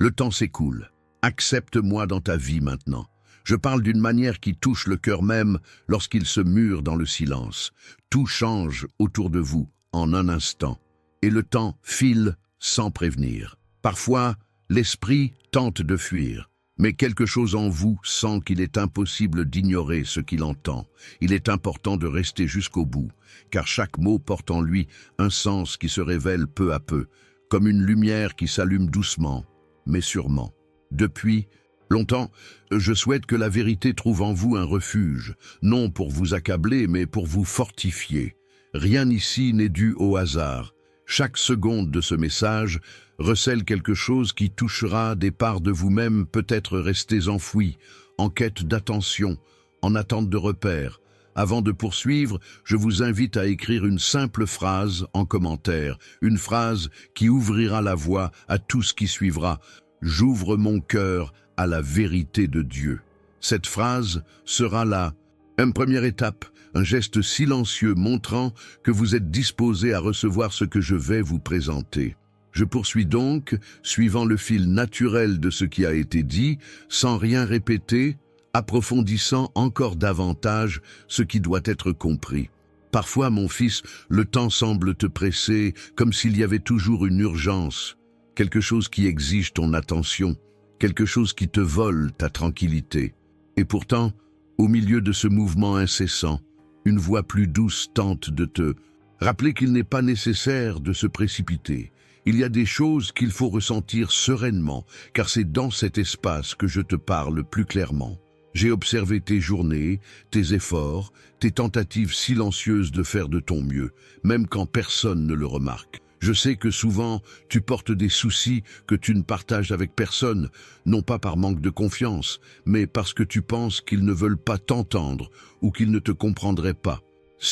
Le temps s'écoule. Accepte-moi dans ta vie maintenant. Je parle d'une manière qui touche le cœur même lorsqu'il se mure dans le silence. Tout change autour de vous en un instant. Et le temps file sans prévenir. Parfois, l'esprit tente de fuir. Mais quelque chose en vous sent qu'il est impossible d'ignorer ce qu'il entend. Il est important de rester jusqu'au bout, car chaque mot porte en lui un sens qui se révèle peu à peu, comme une lumière qui s'allume doucement, mais sûrement. Depuis longtemps, je souhaite que la vérité trouve en vous un refuge, non pour vous accabler, mais pour vous fortifier. Rien ici n'est dû au hasard. Chaque seconde de ce message recèle quelque chose qui touchera des parts de vous-même peut-être restées enfouies, en quête d'attention, en attente de repères. Avant de poursuivre, je vous invite à écrire une simple phrase en commentaire, une phrase qui ouvrira la voie à tout ce qui suivra. J'ouvre mon cœur à la vérité de Dieu. Cette phrase sera là, une première étape, un geste silencieux montrant que vous êtes disposé à recevoir ce que je vais vous présenter. Je poursuis donc, suivant le fil naturel de ce qui a été dit, sans rien répéter, approfondissant encore davantage ce qui doit être compris. Parfois, mon fils, le temps semble te presser, comme s'il y avait toujours une urgence, quelque chose qui exige ton attention, quelque chose qui te vole ta tranquillité. Et pourtant, au milieu de ce mouvement incessant, une voix plus douce tente de te rappeler qu'il n'est pas nécessaire de se précipiter. Il y a des choses qu'il faut ressentir sereinement, car c'est dans cet espace que je te parle plus clairement. J'ai observé tes journées, tes efforts, tes tentatives silencieuses de faire de ton mieux, même quand personne ne le remarque. Je sais que souvent, tu portes des soucis que tu ne partages avec personne, non pas par manque de confiance, mais parce que tu penses qu'ils ne veulent pas t'entendre ou qu'ils ne te comprendraient pas.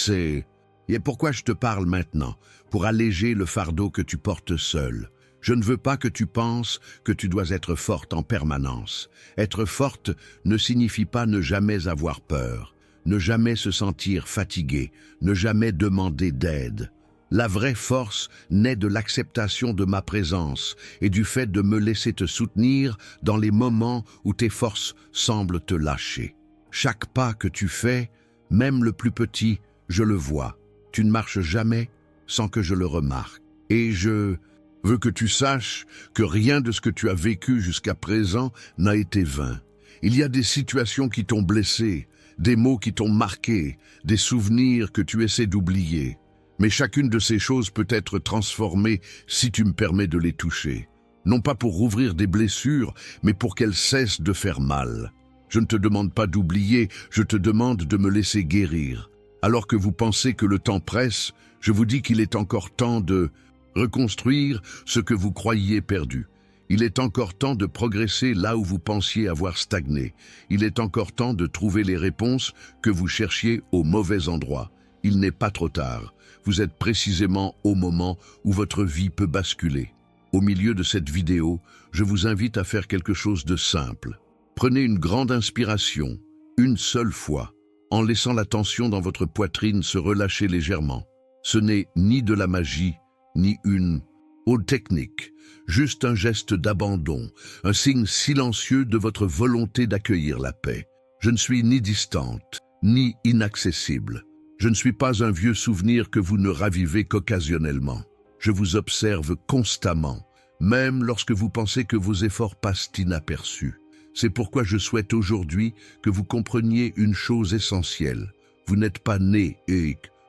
Et pourquoi je te parle maintenant? Pour alléger le fardeau que tu portes seul. Je ne veux pas que tu penses que tu dois être forte en permanence. Être forte ne signifie pas ne jamais avoir peur, ne jamais se sentir fatiguée, ne jamais demander d'aide. La vraie force naît de l'acceptation de ma présence et du fait de me laisser te soutenir dans les moments où tes forces semblent te lâcher. Chaque pas que tu fais, même le plus petit, je le vois. Tu ne marches jamais sans que je le remarque. Et je veux que tu saches que rien de ce que tu as vécu jusqu'à présent n'a été vain. Il y a des situations qui t'ont blessé, des mots qui t'ont marqué, des souvenirs que tu essaies d'oublier. Mais chacune de ces choses peut être transformée si tu me permets de les toucher. Non pas pour rouvrir des blessures, mais pour qu'elles cessent de faire mal. Je ne te demande pas d'oublier, je te demande de me laisser guérir. Alors que vous pensez que le temps presse, je vous dis qu'il est encore temps de reconstruire ce que vous croyiez perdu. Il est encore temps de progresser là où vous pensiez avoir stagné. Il est encore temps de trouver les réponses que vous cherchiez au mauvais endroit. Il n'est pas trop tard. Vous êtes précisément au moment où votre vie peut basculer. Au milieu de cette vidéo, je vous invite à faire quelque chose de simple. Prenez une grande inspiration, une seule fois, en laissant la tension dans votre poitrine se relâcher légèrement. Ce n'est ni de la magie, ni une haute technique, juste un geste d'abandon, un signe silencieux de votre volonté d'accueillir la paix. Je ne suis ni distante, ni inaccessible. Je ne suis pas un vieux souvenir que vous ne ravivez qu'occasionnellement. Je vous observe constamment, même lorsque vous pensez que vos efforts passent inaperçus. C'est pourquoi je souhaite aujourd'hui que vous compreniez une chose essentielle. Vous n'êtes pas né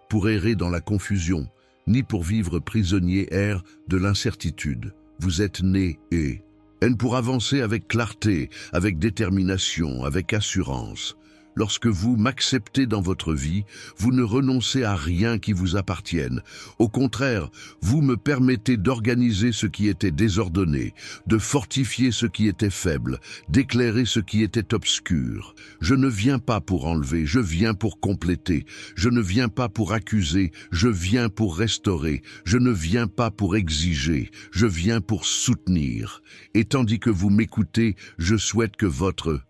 pour errer dans la confusion, ni pour vivre prisonnier de l'incertitude. Vous êtes né pour avancer avec clarté, avec détermination, avec assurance. Lorsque vous m'acceptez dans votre vie, vous ne renoncez à rien qui vous appartienne. Au contraire, vous me permettez d'organiser ce qui était désordonné, de fortifier ce qui était faible, d'éclairer ce qui était obscur. Je ne viens pas pour enlever, je viens pour compléter. Je ne viens pas pour accuser, je viens pour restaurer. Je ne viens pas pour exiger, je viens pour soutenir. Et tandis que vous m'écoutez, je souhaite que votre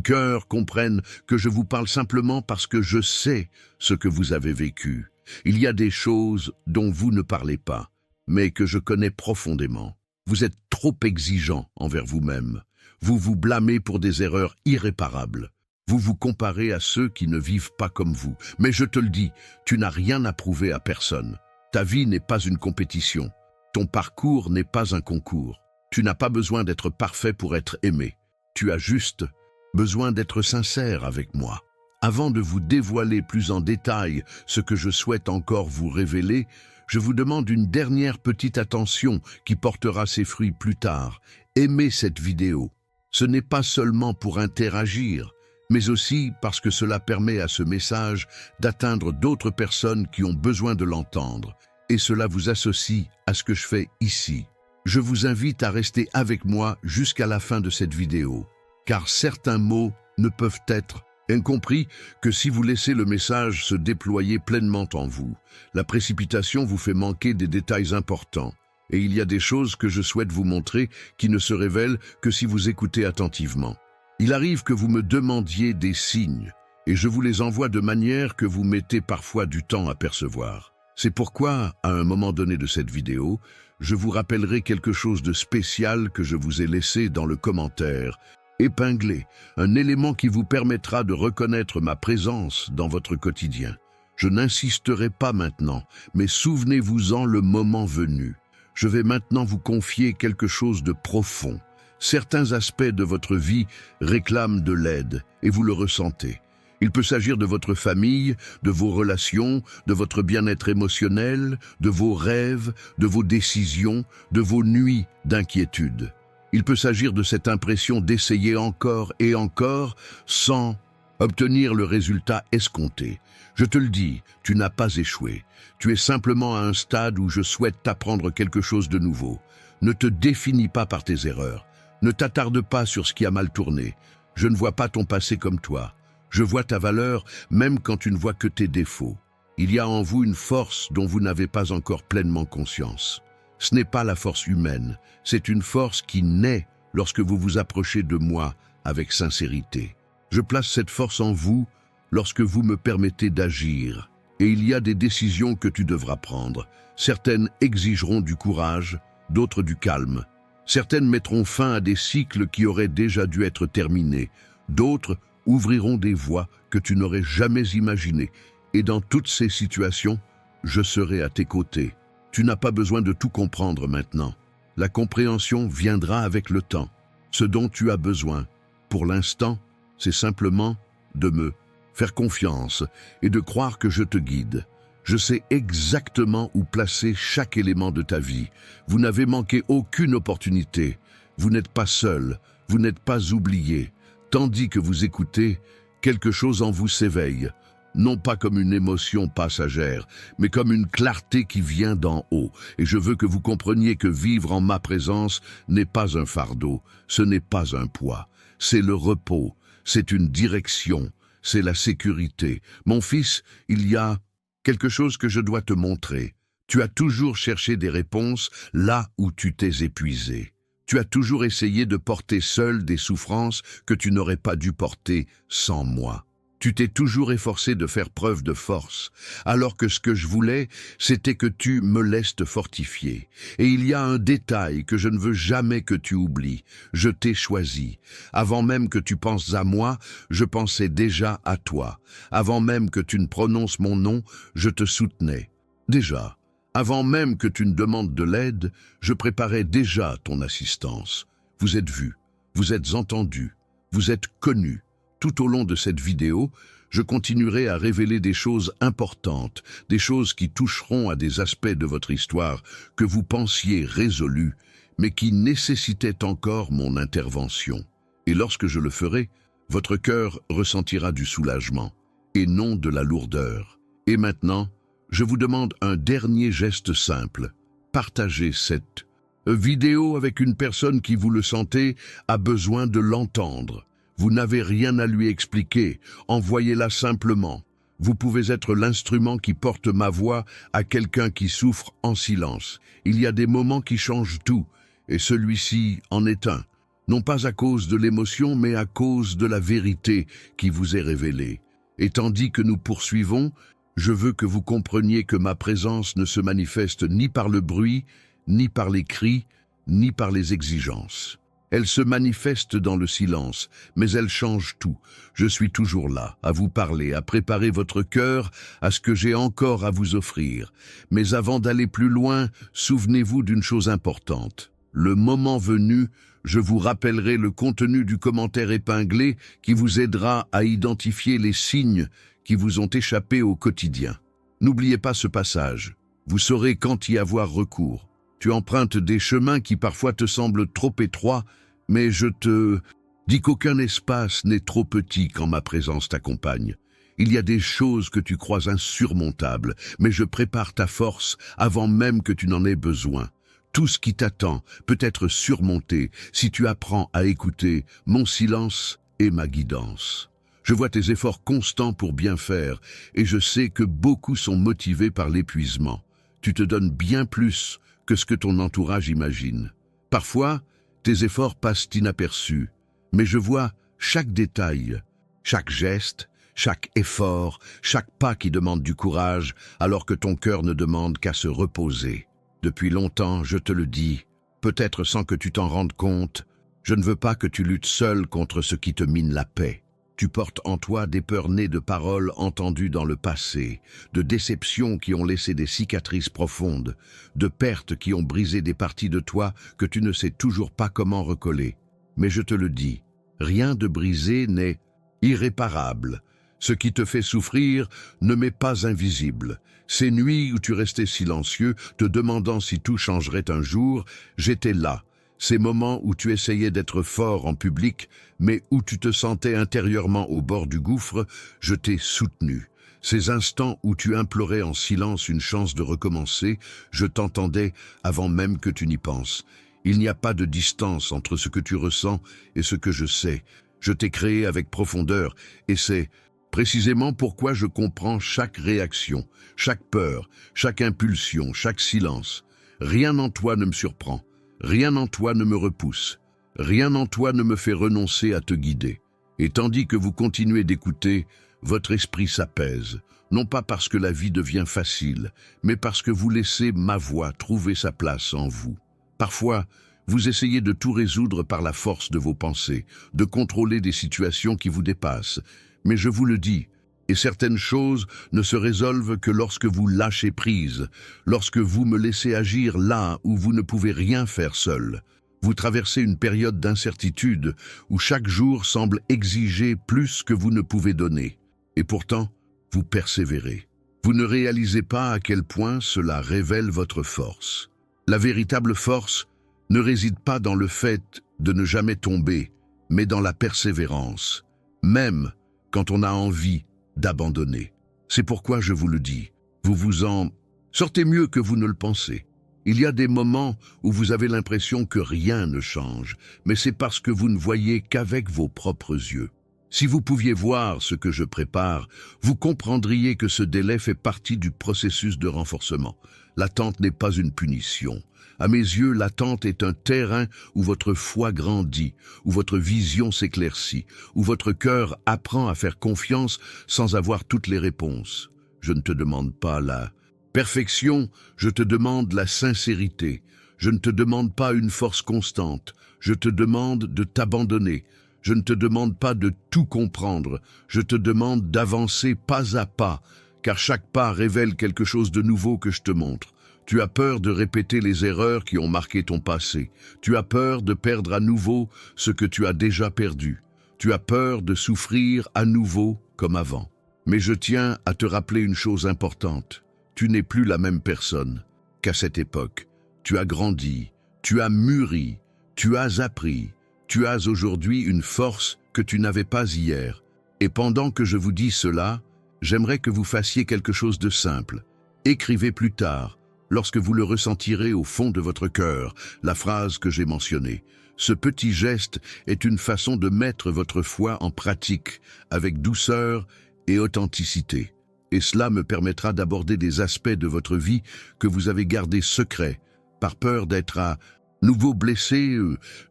cœur comprenne que je vous parle simplement parce que je sais ce que vous avez vécu. Il y a des choses dont vous ne parlez pas, mais que je connais profondément. Vous êtes trop exigeant envers vous-même. Vous vous blâmez pour des erreurs irréparables. Vous vous comparez à ceux qui ne vivent pas comme vous. Mais je te le dis, tu n'as rien à prouver à personne. Ta vie n'est pas une compétition. Ton parcours n'est pas un concours. Tu n'as pas besoin d'être parfait pour être aimé. Tu as juste besoin d'être sincère avec moi. Avant de vous dévoiler plus en détail ce que je souhaite encore vous révéler, je vous demande une dernière petite attention qui portera ses fruits plus tard. Aimez cette vidéo. Ce n'est pas seulement pour interagir, mais aussi parce que cela permet à ce message d'atteindre d'autres personnes qui ont besoin de l'entendre. Et cela vous associe à ce que je fais ici. Je vous invite à rester avec moi jusqu'à la fin de cette vidéo, car certains mots ne peuvent être incompris que si vous laissez le message se déployer pleinement en vous. La précipitation vous fait manquer des détails importants. Et il y a des choses que je souhaite vous montrer qui ne se révèlent que si vous écoutez attentivement. Il arrive que vous me demandiez des signes, et je vous les envoie de manière que vous mettez parfois du temps à percevoir. C'est pourquoi, à un moment donné de cette vidéo, je vous rappellerai quelque chose de spécial que je vous ai laissé dans le commentaire, épinglé, un élément qui vous permettra de reconnaître ma présence dans votre quotidien. Je n'insisterai pas maintenant, mais souvenez-vous-en le moment venu. Je vais maintenant vous confier quelque chose de profond. Certains aspects de votre vie réclament de l'aide, et vous le ressentez. Il peut s'agir de votre famille, de vos relations, de votre bien-être émotionnel, de vos rêves, de vos décisions, de vos nuits d'inquiétude. Il peut s'agir de cette impression d'essayer encore et encore sans obtenir le résultat escompté. Je te le dis, tu n'as pas échoué. Tu es simplement à un stade où je souhaite t'apprendre quelque chose de nouveau. Ne te définis pas par tes erreurs. Ne t'attarde pas sur ce qui a mal tourné. Je ne vois pas ton passé comme toi. Je vois ta valeur même quand tu ne vois que tes défauts. Il y a en vous une force dont vous n'avez pas encore pleinement conscience. Ce n'est pas la force humaine, c'est une force qui naît lorsque vous vous approchez de moi avec sincérité. Je place cette force en vous lorsque vous me permettez d'agir. Et il y a des décisions que tu devras prendre. Certaines exigeront du courage, d'autres du calme. Certaines mettront fin à des cycles qui auraient déjà dû être terminés. D'autres ouvriront des voies que tu n'aurais jamais imaginées. Et dans toutes ces situations, je serai à tes côtés. Tu n'as pas besoin de tout comprendre maintenant. La compréhension viendra avec le temps. Ce dont tu as besoin, pour l'instant, c'est simplement de me faire confiance et de croire que je te guide. Je sais exactement où placer chaque élément de ta vie. Vous n'avez manqué aucune opportunité. Vous n'êtes pas seul, vous n'êtes pas oublié. Tandis que vous écoutez, quelque chose en vous s'éveille. Non pas comme une émotion passagère, mais comme une clarté qui vient d'en haut. Et je veux que vous compreniez que vivre en ma présence n'est pas un fardeau, ce n'est pas un poids. C'est le repos, c'est une direction, c'est la sécurité. Mon fils, il y a quelque chose que je dois te montrer. Tu as toujours cherché des réponses là où tu t'es épuisé. Tu as toujours essayé de porter seul des souffrances que tu n'aurais pas dû porter sans moi. Tu t'es toujours efforcé de faire preuve de force, alors que ce que je voulais, c'était que tu me laisses te fortifier. Et il y a un détail que je ne veux jamais que tu oublies. Je t'ai choisi. Avant même que tu penses à moi, je pensais déjà à toi. Avant même que tu ne prononces mon nom, je te soutenais. Déjà, avant même que tu ne demandes de l'aide, je préparais déjà ton assistance. Vous êtes vus, vous êtes entendus, vous êtes connus. Tout au long de cette vidéo, je continuerai à révéler des choses importantes, des choses qui toucheront à des aspects de votre histoire que vous pensiez résolus, mais qui nécessitaient encore mon intervention. Et lorsque je le ferai, votre cœur ressentira du soulagement, et non de la lourdeur. Et maintenant, je vous demande un dernier geste simple. Partagez cette vidéo avec une personne qui, vous le sentez, a besoin de l'entendre. Vous n'avez rien à lui expliquer, envoyez-la simplement. Vous pouvez être l'instrument qui porte ma voix à quelqu'un qui souffre en silence. Il y a des moments qui changent tout, et celui-ci en est un. Non pas à cause de l'émotion, mais à cause de la vérité qui vous est révélée. Et tandis que nous poursuivons, je veux que vous compreniez que ma présence ne se manifeste ni par le bruit, ni par les cris, ni par les exigences. Elle se manifeste dans le silence, mais elle change tout. Je suis toujours là, à vous parler, à préparer votre cœur à ce que j'ai encore à vous offrir. Mais avant d'aller plus loin, souvenez-vous d'une chose importante. Le moment venu, je vous rappellerai le contenu du commentaire épinglé qui vous aidera à identifier les signes qui vous ont échappé au quotidien. N'oubliez pas ce passage. Vous saurez quand y avoir recours. Tu empruntes des chemins qui parfois te semblent trop étroits, mais je te dis qu'aucun espace n'est trop petit quand ma présence t'accompagne. Il y a des choses que tu crois insurmontables, mais je prépare ta force avant même que tu n'en aies besoin. Tout ce qui t'attend peut être surmonté si tu apprends à écouter mon silence et ma guidance. Je vois tes efforts constants pour bien faire et je sais que beaucoup sont motivés par l'épuisement. Tu te donnes bien plus que ce que ton entourage imagine. Parfois, tes efforts passent inaperçus, mais je vois chaque détail, chaque geste, chaque effort, chaque pas qui demande du courage alors que ton cœur ne demande qu'à se reposer. Depuis longtemps, je te le dis, peut-être sans que tu t'en rendes compte, je ne veux pas que tu luttes seul contre ce qui te mine la paix. Tu portes en toi des peurs nées de paroles entendues dans le passé, de déceptions qui ont laissé des cicatrices profondes, de pertes qui ont brisé des parties de toi que tu ne sais toujours pas comment recoller. Mais je te le dis, rien de brisé n'est irréparable. Ce qui te fait souffrir ne m'est pas invisible. Ces nuits où tu restais silencieux, te demandant si tout changerait un jour, j'étais là. Ces moments où tu essayais d'être fort en public, mais où tu te sentais intérieurement au bord du gouffre, je t'ai soutenu. Ces instants où tu implorais en silence une chance de recommencer, je t'entendais avant même que tu n'y penses. Il n'y a pas de distance entre ce que tu ressens et ce que je sais. Je t'ai créé avec profondeur, et c'est précisément pourquoi je comprends chaque réaction, chaque peur, chaque impulsion, chaque silence. Rien en toi ne me surprend. Rien en toi ne me repousse, rien en toi ne me fait renoncer à te guider. Et tandis que vous continuez d'écouter, votre esprit s'apaise, non pas parce que la vie devient facile, mais parce que vous laissez ma voix trouver sa place en vous. Parfois, vous essayez de tout résoudre par la force de vos pensées, de contrôler des situations qui vous dépassent. Mais je vous le dis, et certaines choses ne se résolvent que lorsque vous lâchez prise, lorsque vous me laissez agir là où vous ne pouvez rien faire seul. Vous traversez une période d'incertitude où chaque jour semble exiger plus que vous ne pouvez donner. Et pourtant, vous persévérez. Vous ne réalisez pas à quel point cela révèle votre force. La véritable force ne réside pas dans le fait de ne jamais tomber, mais dans la persévérance, même quand on a envie d'abandonner. C'est pourquoi je vous le dis, vous vous en sortez mieux que vous ne le pensez. Il y a des moments où vous avez l'impression que rien ne change, mais c'est parce que vous ne voyez qu'avec vos propres yeux. Si vous pouviez voir ce que je prépare, vous comprendriez que ce délai fait partie du processus de renforcement. L'attente n'est pas une punition. À mes yeux, l'attente est un terrain où votre foi grandit, où votre vision s'éclaircit, où votre cœur apprend à faire confiance sans avoir toutes les réponses. Je ne te demande pas la perfection, je te demande la sincérité. Je ne te demande pas une force constante, je te demande de t'abandonner. Je ne te demande pas de tout comprendre, je te demande d'avancer pas à pas, car chaque pas révèle quelque chose de nouveau que je te montre. Tu as peur de répéter les erreurs qui ont marqué ton passé. Tu as peur de perdre à nouveau ce que tu as déjà perdu. Tu as peur de souffrir à nouveau comme avant. Mais je tiens à te rappeler une chose importante. Tu n'es plus la même personne qu'à cette époque. Tu as grandi, tu as mûri, tu as appris. Tu as aujourd'hui une force que tu n'avais pas hier. Et pendant que je vous dis cela, j'aimerais que vous fassiez quelque chose de simple. Écrivez plus tard, lorsque vous le ressentirez au fond de votre cœur, la phrase que j'ai mentionnée. Ce petit geste est une façon de mettre votre foi en pratique avec douceur et authenticité. Et cela me permettra d'aborder des aspects de votre vie que vous avez gardés secrets, par peur d'être à nouveau blessé.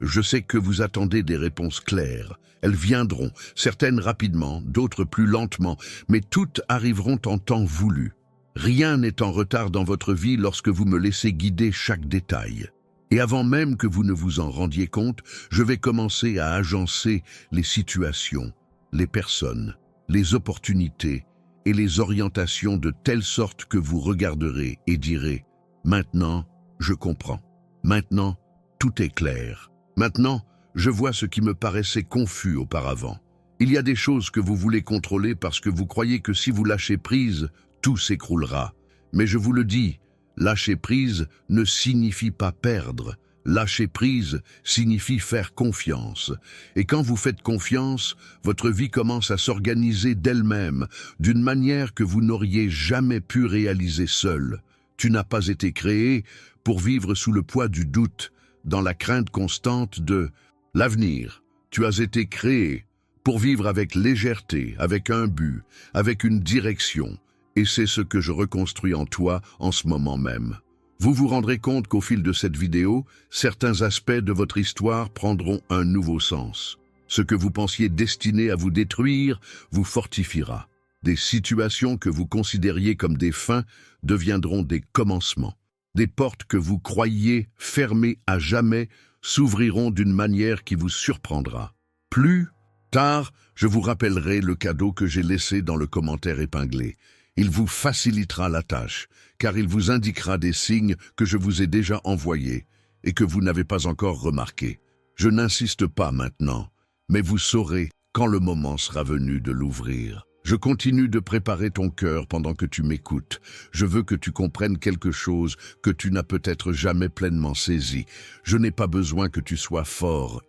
Je sais que vous attendez des réponses claires. Elles viendront, certaines rapidement, d'autres plus lentement, mais toutes arriveront en temps voulu. Rien n'est en retard dans votre vie lorsque vous me laissez guider chaque détail. Et avant même que vous ne vous en rendiez compte, je vais commencer à agencer les situations, les personnes, les opportunités et les orientations de telle sorte que vous regarderez et direz « Maintenant, je comprends. Maintenant, tout est clair. Maintenant, je vois ce qui me paraissait confus auparavant. Il y a des choses que vous voulez contrôler parce que vous croyez que si vous lâchez prise, tout s'écroulera. Mais je vous le dis, lâcher prise ne signifie pas perdre. Lâcher prise signifie faire confiance. Et quand vous faites confiance, votre vie commence à s'organiser d'elle-même, d'une manière que vous n'auriez jamais pu réaliser seul. Tu n'as pas été créé pour vivre sous le poids du doute, dans la crainte constante de l'avenir. Tu as été créé pour vivre avec légèreté, avec un but, avec une direction. Et c'est ce que je reconstruis en toi en ce moment même. Vous vous rendrez compte qu'au fil de cette vidéo, certains aspects de votre histoire prendront un nouveau sens. Ce que vous pensiez destiné à vous détruire vous fortifiera. Des situations que vous considériez comme des fins deviendront des commencements. Des portes que vous croyiez fermées à jamais s'ouvriront d'une manière qui vous surprendra. Plus tard, je vous rappellerai le cadeau que j'ai laissé dans le commentaire épinglé. Il vous facilitera la tâche, car il vous indiquera des signes que je vous ai déjà envoyés et que vous n'avez pas encore remarqués. Je n'insiste pas maintenant, mais vous saurez quand le moment sera venu de l'ouvrir. Je continue de préparer ton cœur pendant que tu m'écoutes. Je veux que tu comprennes quelque chose que tu n'as peut-être jamais pleinement saisi. Je n'ai pas besoin que tu sois fort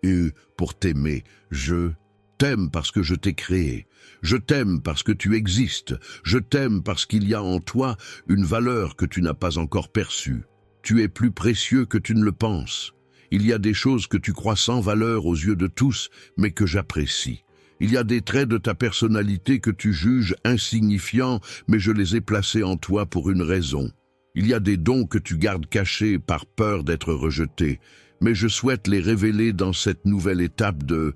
pour t'aimer. Je t'aime parce que je t'ai créé. Je t'aime parce que tu existes. Je t'aime parce qu'il y a en toi une valeur que tu n'as pas encore perçue. Tu es plus précieux que tu ne le penses. Il y a des choses que tu crois sans valeur aux yeux de tous, mais que j'apprécie. Il y a des traits de ta personnalité que tu juges insignifiants, mais je les ai placés en toi pour une raison. Il y a des dons que tu gardes cachés par peur d'être rejeté, mais je souhaite les révéler dans cette nouvelle étape de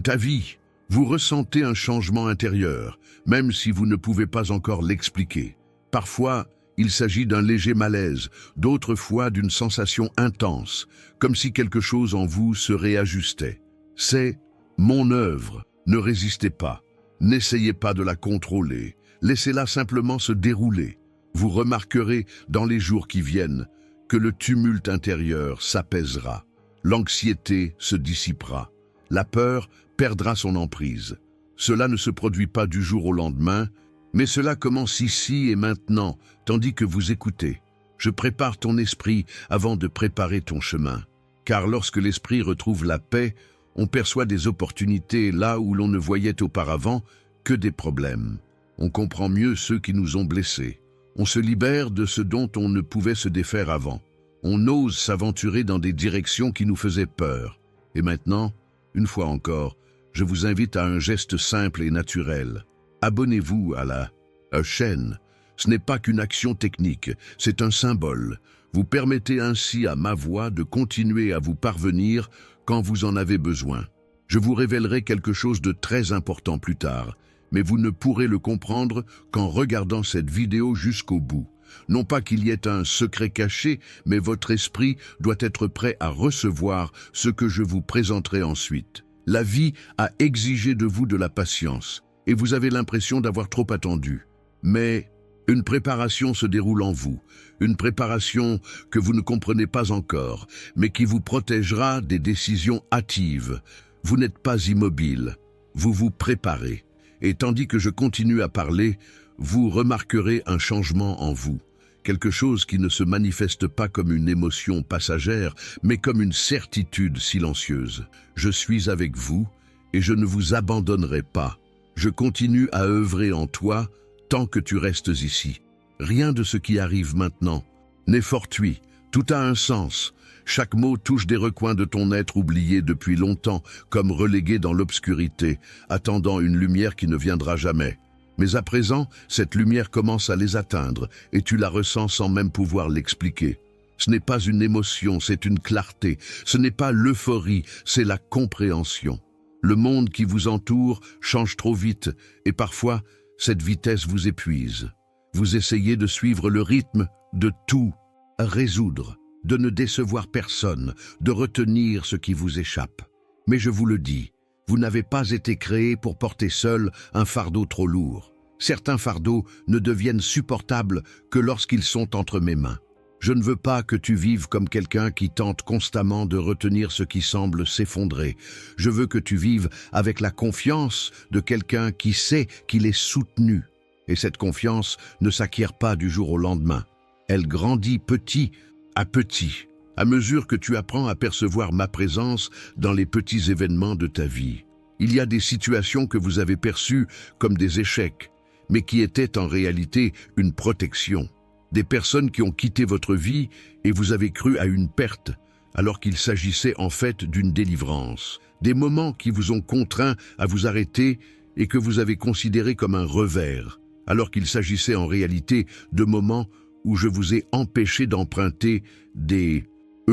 ta vie. Vous ressentez un changement intérieur, même si vous ne pouvez pas encore l'expliquer. Parfois, il s'agit d'un léger malaise, d'autres fois d'une sensation intense, comme si quelque chose en vous se réajustait. C'est mon œuvre. Ne résistez pas, n'essayez pas de la contrôler, laissez-la simplement se dérouler. Vous remarquerez dans les jours qui viennent que le tumulte intérieur s'apaisera, l'anxiété se dissipera, la peur perdra son emprise. Cela ne se produit pas du jour au lendemain, mais cela commence ici et maintenant, tandis que vous écoutez. Je prépare ton esprit avant de préparer ton chemin, car lorsque l'esprit retrouve la paix, on perçoit des opportunités là où l'on ne voyait auparavant que des problèmes. On comprend mieux ceux qui nous ont blessés. On se libère de ce dont on ne pouvait se défaire avant. On ose s'aventurer dans des directions qui nous faisaient peur. Et maintenant, une fois encore, je vous invite à un geste simple et naturel. Abonnez-vous à la chaîne. Ce n'est pas qu'une action technique, c'est un symbole. Vous permettez ainsi à ma voix de continuer à vous parvenir quand vous en avez besoin. Je vous révélerai quelque chose de très important plus tard, mais vous ne pourrez le comprendre qu'en regardant cette vidéo jusqu'au bout. Non pas qu'il y ait un secret caché, mais votre esprit doit être prêt à recevoir ce que je vous présenterai ensuite. La vie a exigé de vous de la patience, et vous avez l'impression d'avoir trop attendu. Mais une préparation se déroule en vous, une préparation que vous ne comprenez pas encore, mais qui vous protégera des décisions hâtives. Vous n'êtes pas immobile, vous vous préparez. Et tandis que je continue à parler, vous remarquerez un changement en vous. Quelque chose qui ne se manifeste pas comme une émotion passagère, mais comme une certitude silencieuse. Je suis avec vous et je ne vous abandonnerai pas. Je continue à œuvrer en toi tant que tu restes ici. Rien de ce qui arrive maintenant n'est fortuit. Tout a un sens. Chaque mot touche des recoins de ton être oublié depuis longtemps, comme relégué dans l'obscurité, attendant une lumière qui ne viendra jamais. Mais à présent, cette lumière commence à les atteindre, et tu la ressens sans même pouvoir l'expliquer. Ce n'est pas une émotion, c'est une clarté. Ce n'est pas l'euphorie, c'est la compréhension. Le monde qui vous entoure change trop vite, et parfois, cette vitesse vous épuise. Vous essayez de suivre le rythme, de tout résoudre. de ne décevoir personne, de retenir ce qui vous échappe. Mais je vous le dis, vous n'avez pas été créé pour porter seul un fardeau trop lourd. Certains fardeaux ne deviennent supportables que lorsqu'ils sont entre mes mains. Je ne veux pas que tu vives comme quelqu'un qui tente constamment de retenir ce qui semble s'effondrer. Je veux que tu vives avec la confiance de quelqu'un qui sait qu'il est soutenu. Et cette confiance ne s'acquiert pas du jour au lendemain. Elle grandit petit à petit, à mesure que tu apprends à percevoir ma présence dans les petits événements de ta vie. Il y a des situations que vous avez perçues comme des échecs, mais qui étaient en réalité une protection. Des personnes qui ont quitté votre vie et vous avez cru à une perte, alors qu'il s'agissait en fait d'une délivrance. Des moments qui vous ont contraint à vous arrêter et que vous avez considérés comme un revers, alors qu'il s'agissait en réalité de moments où je vous ai empêché d'emprunter des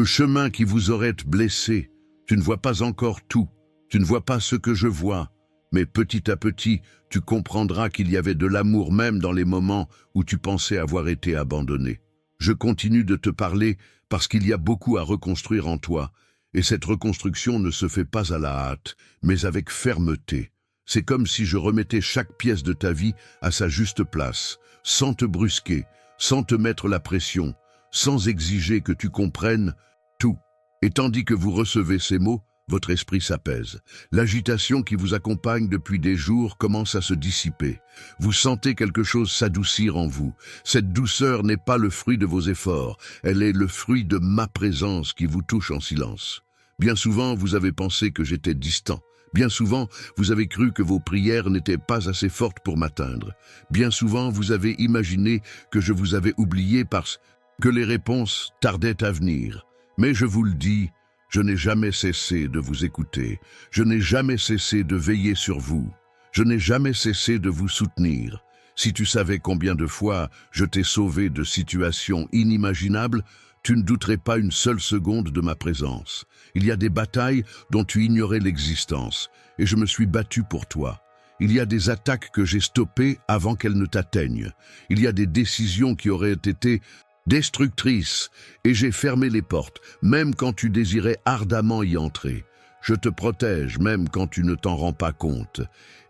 chemins qui vous auraient blessé. Tu ne vois pas encore tout, tu ne vois pas ce que je vois, mais petit à petit, tu comprendras qu'il y avait de l'amour même dans les moments où tu pensais avoir été abandonné. Je continue de te parler parce qu'il y a beaucoup à reconstruire en toi, et cette reconstruction ne se fait pas à la hâte, mais avec fermeté. C'est comme si je remettais chaque pièce de ta vie à sa juste place, sans te brusquer, sans te mettre la pression, sans exiger que tu comprennes tout. Et tandis que vous recevez ces mots, votre esprit s'apaise. L'agitation qui vous accompagne depuis des jours commence à se dissiper. Vous sentez quelque chose s'adoucir en vous. Cette douceur n'est pas le fruit de vos efforts, elle est le fruit de ma présence qui vous touche en silence. Bien souvent, vous avez pensé que j'étais distant. Bien souvent, vous avez cru que vos prières n'étaient pas assez fortes pour m'atteindre. Bien souvent, vous avez imaginé que je vous avais oublié parce que les réponses tardaient à venir. Mais je vous le dis, je n'ai jamais cessé de vous écouter. Je n'ai jamais cessé de veiller sur vous. Je n'ai jamais cessé de vous soutenir. Si tu savais combien de fois je t'ai sauvé de situations inimaginables, tu ne douterais pas une seule seconde de ma présence. Il y a des batailles dont tu ignorais l'existence, et je me suis battu pour toi. Il y a des attaques que j'ai stoppées avant qu'elles ne t'atteignent. Il y a des décisions qui auraient été destructrices, et j'ai fermé les portes, même quand tu désirais ardemment y entrer. Je te protège, même quand tu ne t'en rends pas compte.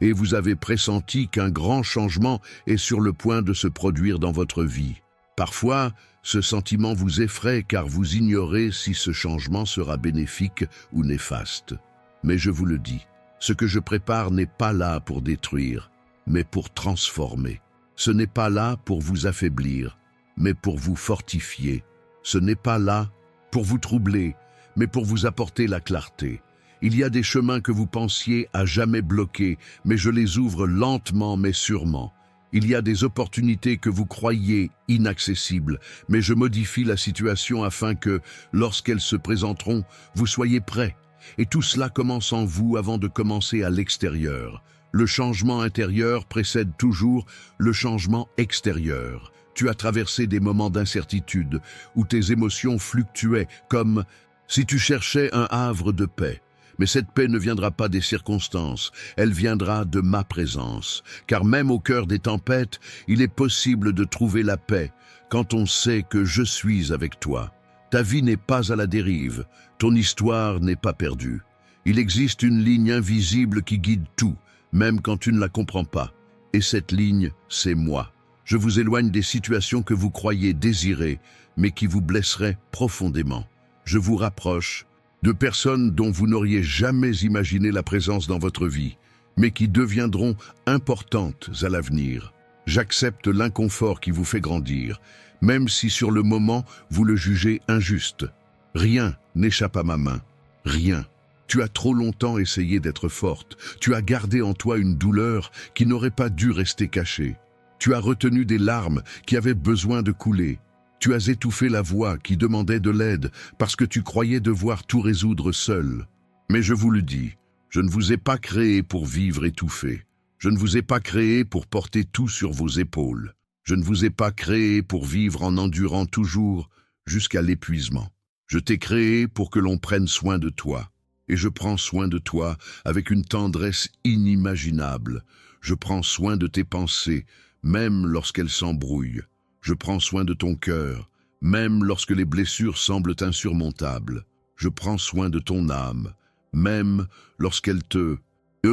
Et vous avez pressenti qu'un grand changement est sur le point de se produire dans votre vie. Parfois, ce sentiment vous effraie car vous ignorez si ce changement sera bénéfique ou néfaste. Mais je vous le dis, ce que je prépare n'est pas là pour détruire, mais pour transformer. Ce n'est pas là pour vous affaiblir, mais pour vous fortifier. Ce n'est pas là pour vous troubler, mais pour vous apporter la clarté. Il y a des chemins que vous pensiez à jamais bloquer, mais je les ouvre lentement mais sûrement. Il y a des opportunités que vous croyiez inaccessibles, mais je modifie la situation afin que, lorsqu'elles se présenteront, vous soyez prêts. Et tout cela commence en vous avant de commencer à l'extérieur. Le changement intérieur précède toujours le changement extérieur. Tu as traversé des moments d'incertitude où tes émotions fluctuaient comme si tu cherchais un havre de paix. Mais cette paix ne viendra pas des circonstances, elle viendra de ma présence. Car même au cœur des tempêtes, il est possible de trouver la paix quand on sait que je suis avec toi. Ta vie n'est pas à la dérive, ton histoire n'est pas perdue. Il existe une ligne invisible qui guide tout, même quand tu ne la comprends pas. Et cette ligne, c'est moi. Je vous éloigne des situations que vous croyez désirer, mais qui vous blesseraient profondément. Je vous rapproche de personnes dont vous n'auriez jamais imaginé la présence dans votre vie, mais qui deviendront importantes à l'avenir. J'accepte l'inconfort qui vous fait grandir, même si sur le moment vous le jugez injuste. Rien n'échappe à ma main, rien. Tu as trop longtemps essayé d'être forte, tu as gardé en toi une douleur qui n'aurait pas dû rester cachée. Tu as retenu des larmes qui avaient besoin de couler. Tu as étouffé la voix qui demandait de l'aide parce que tu croyais devoir tout résoudre seul. Mais je vous le dis, je ne vous ai pas créé pour vivre étouffé. Je ne vous ai pas créé pour porter tout sur vos épaules. Je ne vous ai pas créé pour vivre en endurant toujours jusqu'à l'épuisement. Je t'ai créé pour que l'on prenne soin de toi. Et je prends soin de toi avec une tendresse inimaginable. Je prends soin de tes pensées, même lorsqu'elles s'embrouillent. Je prends soin de ton cœur, même lorsque les blessures semblent insurmontables. Je prends soin de ton âme, même lorsqu'elle te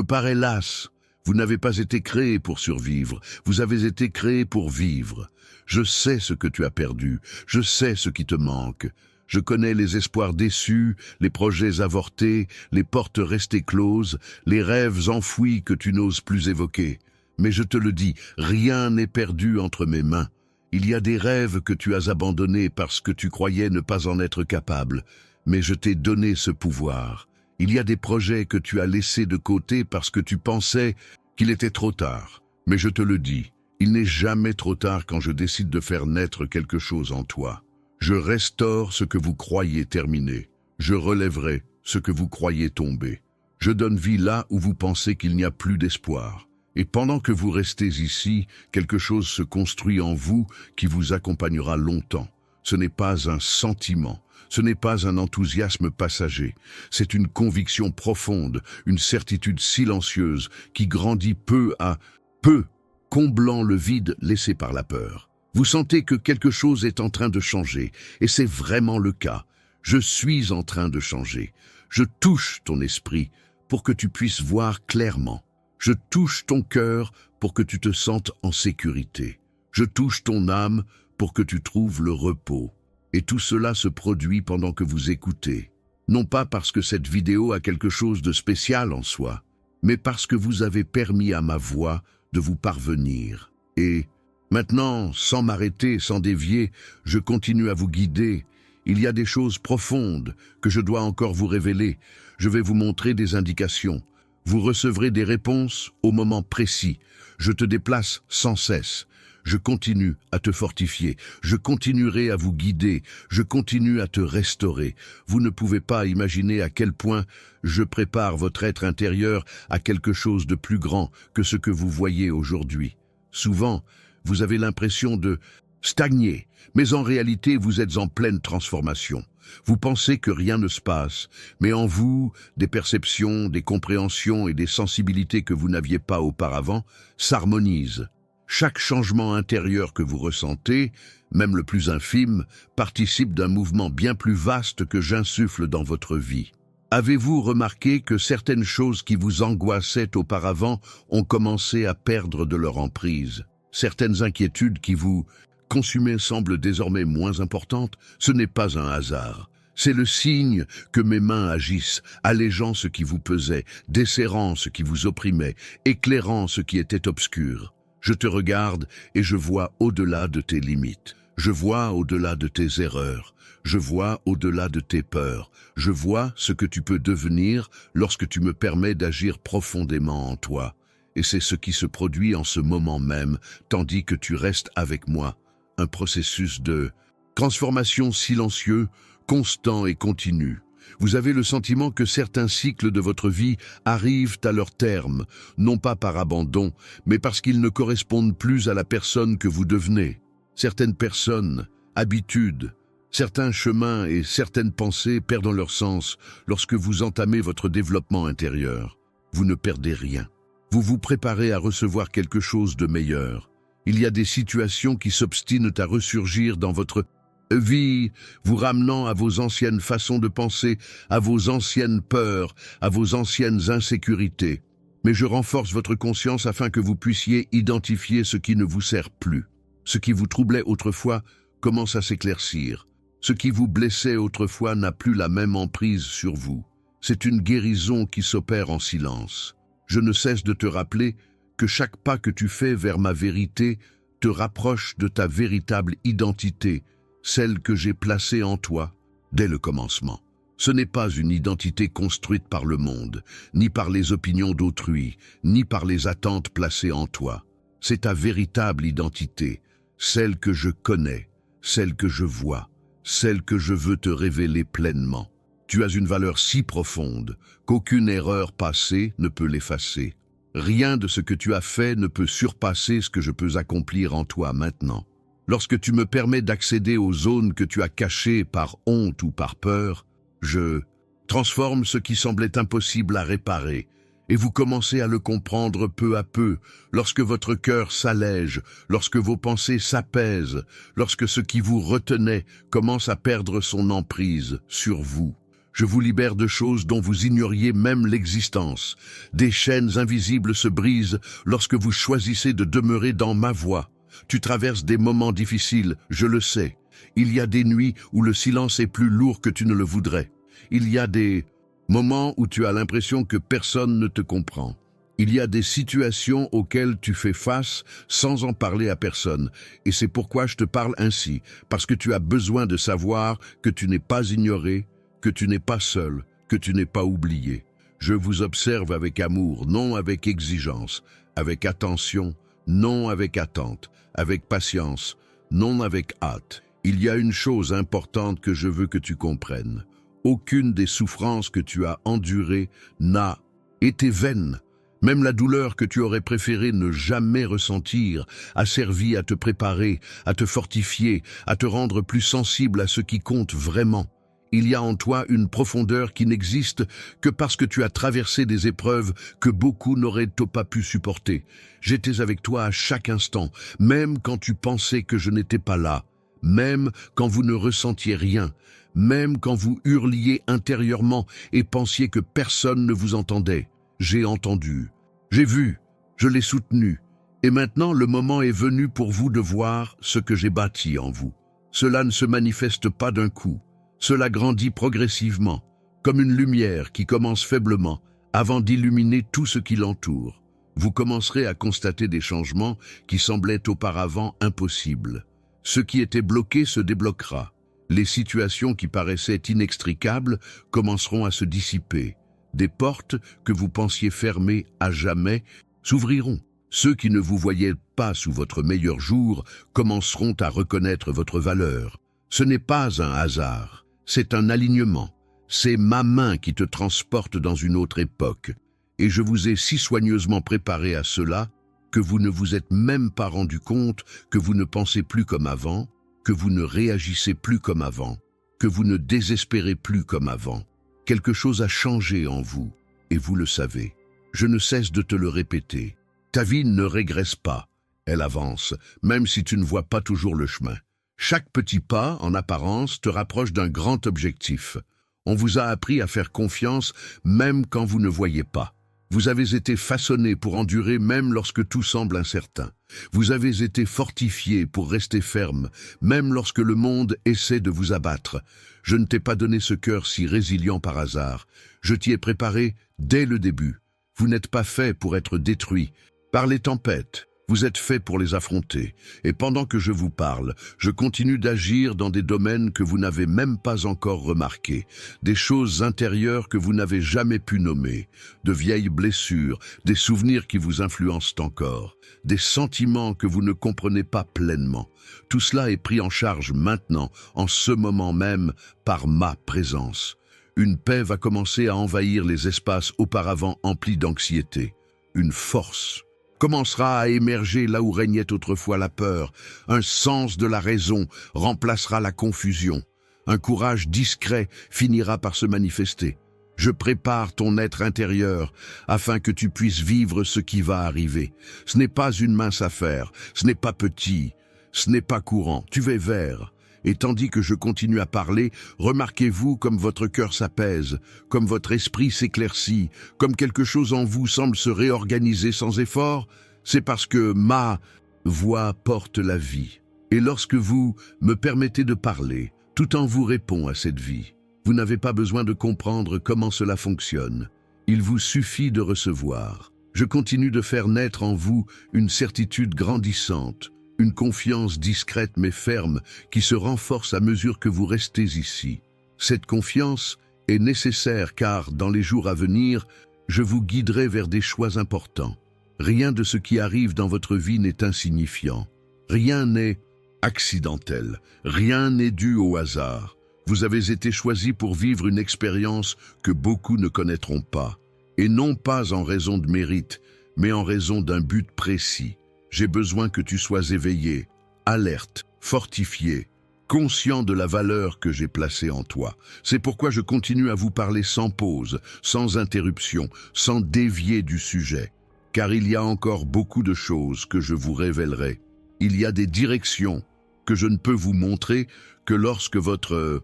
paraît lasse. Vous n'avez pas été créé pour survivre, vous avez été créé pour vivre. Je sais ce que tu as perdu, je sais ce qui te manque. Je connais les espoirs déçus, les projets avortés, les portes restées closes, les rêves enfouis que tu n'oses plus évoquer. Mais je te le dis, rien n'est perdu entre mes mains. Il y a des rêves que tu as abandonnés parce que tu croyais ne pas en être capable, mais je t'ai donné ce pouvoir. Il y a des projets que tu as laissés de côté parce que tu pensais qu'il était trop tard. Mais je te le dis, il n'est jamais trop tard quand je décide de faire naître quelque chose en toi. Je restaure ce que vous croyez terminé. Je relèverai ce que vous croyez tomber. Je donne vie là où vous pensez qu'il n'y a plus d'espoir. Et pendant que vous restez ici, quelque chose se construit en vous qui vous accompagnera longtemps. Ce n'est pas un sentiment, ce n'est pas un enthousiasme passager. C'est une conviction profonde, une certitude silencieuse qui grandit peu à peu, comblant le vide laissé par la peur. Vous sentez que quelque chose est en train de changer, et c'est vraiment le cas. Je suis en train de changer. Je touche ton esprit pour que tu puisses voir clairement. Je touche ton cœur pour que tu te sentes en sécurité. Je touche ton âme pour que tu trouves le repos. Et tout cela se produit pendant que vous écoutez. Non pas parce que cette vidéo a quelque chose de spécial en soi, mais parce que vous avez permis à ma voix de vous parvenir. Et maintenant, sans m'arrêter, sans dévier, je continue à vous guider. Il y a des choses profondes que je dois encore vous révéler. Je vais vous montrer des indications. Vous recevrez des réponses au moment précis. Je te déplace sans cesse. Je continue à te fortifier. Je continuerai à vous guider. Je continue à te restaurer. Vous ne pouvez pas imaginer à quel point je prépare votre être intérieur à quelque chose de plus grand que ce que vous voyez aujourd'hui. Souvent, vous avez l'impression de stagner, mais en réalité, vous êtes en pleine transformation. Vous pensez que rien ne se passe, mais en vous, des perceptions, des compréhensions et des sensibilités que vous n'aviez pas auparavant s'harmonisent. Chaque changement intérieur que vous ressentez, même le plus infime, participe d'un mouvement bien plus vaste que j'insuffle dans votre vie. Avez-vous remarqué que certaines choses qui vous angoissaient auparavant ont commencé à perdre de leur emprise? Certaines inquiétudes qui vous consumaient semblent désormais moins importantes? Ce n'est pas un hasard. C'est le signe que mes mains agissent, allégeant ce qui vous pesait, desserrant ce qui vous opprimait, éclairant ce qui était obscur. Je te regarde et je vois au-delà de tes limites. Je vois au-delà de tes erreurs. Je vois au-delà de tes peurs. Je vois ce que tu peux devenir lorsque tu me permets d'agir profondément en toi. Et c'est ce qui se produit en ce moment même, tandis que tu restes avec moi. Un processus de transformation silencieux, constant et continu. Vous avez le sentiment que certains cycles de votre vie arrivent à leur terme, non pas par abandon, mais parce qu'ils ne correspondent plus à la personne que vous devenez. Certaines personnes, habitudes, certains chemins et certaines pensées perdent leur sens lorsque vous entamez votre développement intérieur. Vous ne perdez rien. Vous vous préparez à recevoir quelque chose de meilleur. Il y a des situations qui s'obstinent à ressurgir dans votre vie, vous ramenant à vos anciennes façons de penser, à vos anciennes peurs, à vos anciennes insécurités. Mais je renforce votre conscience afin que vous puissiez identifier ce qui ne vous sert plus. Ce qui vous troublait autrefois commence à s'éclaircir. Ce qui vous blessait autrefois n'a plus la même emprise sur vous. C'est une guérison qui s'opère en silence. Je ne cesse de te rappeler que chaque pas que tu fais vers ma vérité te rapproche de ta véritable identité, celle que j'ai placée en toi dès le commencement. Ce n'est pas une identité construite par le monde, ni par les opinions d'autrui, ni par les attentes placées en toi. C'est ta véritable identité, celle que je connais, celle que je vois, celle que je veux te révéler pleinement. Tu as une valeur si profonde qu'aucune erreur passée ne peut l'effacer. Rien de ce que tu as fait ne peut surpasser ce que je peux accomplir en toi maintenant. Lorsque tu me permets d'accéder aux zones que tu as cachées par honte ou par peur, je transforme ce qui semblait impossible à réparer, Et vous commencez à le comprendre peu à peu, lorsque votre cœur s'allège, lorsque vos pensées s'apaisent, lorsque ce qui vous retenait commence à perdre son emprise sur vous. Je vous libère de choses dont vous ignoriez même l'existence. Des chaînes invisibles se brisent lorsque vous choisissez de demeurer dans ma voix. Tu traverses des moments difficiles, je le sais. Il y a des nuits où le silence est plus lourd que tu ne le voudrais. Il y a des moments où tu as l'impression que personne ne te comprend. Il y a des situations auxquelles tu fais face sans en parler à personne. Et c'est pourquoi je te parle ainsi, parce que tu as besoin de savoir que tu n'es pas ignoré, que tu n'es pas seul, que tu n'es pas oublié. Je vous observe avec amour, non avec exigence, avec attention, non avec attente, avec patience, non avec hâte. Il y a une chose importante que je veux que tu comprennes. Aucune des souffrances que tu as endurées n'a été vaine. Même la douleur que tu aurais préféré ne jamais ressentir a servi à te préparer, à te fortifier, à te rendre plus sensible à ce qui compte vraiment. Il y a en toi une profondeur qui n'existe que parce que tu as traversé des épreuves que beaucoup n'auraient pas pu supporter. J'étais avec toi à chaque instant, même quand tu pensais que je n'étais pas là, même quand vous ne ressentiez rien, même quand vous hurliez intérieurement et pensiez que personne ne vous entendait. J'ai entendu, j'ai vu, je l'ai soutenu, et maintenant le moment est venu pour vous de voir ce que j'ai bâti en vous. Cela ne se manifeste pas d'un coup, cela grandit progressivement, comme une lumière qui commence faiblement avant d'illuminer tout ce qui l'entoure. Vous commencerez à constater des changements qui semblaient auparavant impossibles. Ce qui était bloqué se débloquera. Les situations qui paraissaient inextricables commenceront à se dissiper. Des portes que vous pensiez fermées à jamais s'ouvriront. Ceux qui ne vous voyaient pas sous votre meilleur jour commenceront à reconnaître votre valeur. Ce n'est pas un hasard, c'est un alignement. C'est ma main qui te transporte dans une autre époque. Et je vous ai si soigneusement préparé à cela que vous ne vous êtes même pas rendu compte que vous ne pensez plus comme avant, que vous ne réagissez plus comme avant, que vous ne désespérez plus comme avant. Quelque chose a changé en vous, et vous le savez. Je ne cesse de te le répéter. Ta vie ne régresse pas, elle avance, même si tu ne vois pas toujours le chemin. Chaque petit pas, en apparence, te rapproche d'un grand objectif. On vous a appris à faire confiance même quand vous ne voyez pas. Vous avez été façonné pour endurer même lorsque tout semble incertain. Vous avez été fortifié pour rester ferme, même lorsque le monde essaie de vous abattre. Je ne t'ai pas donné ce cœur si résilient par hasard. Je t'y ai préparé dès le début. Vous n'êtes pas fait pour être détruit par les tempêtes. Vous êtes fait pour les affronter. Et pendant que je vous parle, je continue d'agir dans des domaines que vous n'avez même pas encore remarqués, des choses intérieures que vous n'avez jamais pu nommer, de vieilles blessures, des souvenirs qui vous influencent encore, des sentiments que vous ne comprenez pas pleinement. Tout cela est pris en charge maintenant, en ce moment même, par ma présence. Une paix va commencer à envahir les espaces auparavant emplis d'anxiété. Une force commencera à émerger là où régnait autrefois la peur. Un sens de la raison remplacera la confusion. Un courage discret finira par se manifester. Je prépare ton être intérieur afin que tu puisses vivre ce qui va arriver. Ce n'est pas une mince affaire, ce n'est pas petit, ce n'est pas courant. Tu vas vers. Et tandis que je continue à parler, remarquez-vous comme votre cœur s'apaise, comme votre esprit s'éclaircit, comme quelque chose en vous semble se réorganiser sans effort. C'est parce que ma voix porte la vie. Et lorsque vous me permettez de parler, tout en vous répond à cette vie. Vous n'avez pas besoin de comprendre comment cela fonctionne. Il vous suffit de recevoir. Je continue de faire naître en vous une certitude grandissante, une confiance discrète mais ferme qui se renforce à mesure que vous restez ici. Cette confiance est nécessaire car, dans les jours à venir, je vous guiderai vers des choix importants. Rien de ce qui arrive dans votre vie n'est insignifiant. Rien n'est accidentel. Rien n'est dû au hasard. Vous avez été choisi pour vivre une expérience que beaucoup ne connaîtront pas. Et non pas en raison de mérite, mais en raison d'un but précis. J'ai besoin que tu sois éveillé, alerte, fortifié, conscient de la valeur que j'ai placée en toi. C'est pourquoi je continue à vous parler sans pause, sans interruption, sans dévier du sujet. Car il y a encore beaucoup de choses que je vous révélerai. Il y a des directions que je ne peux vous montrer que lorsque votre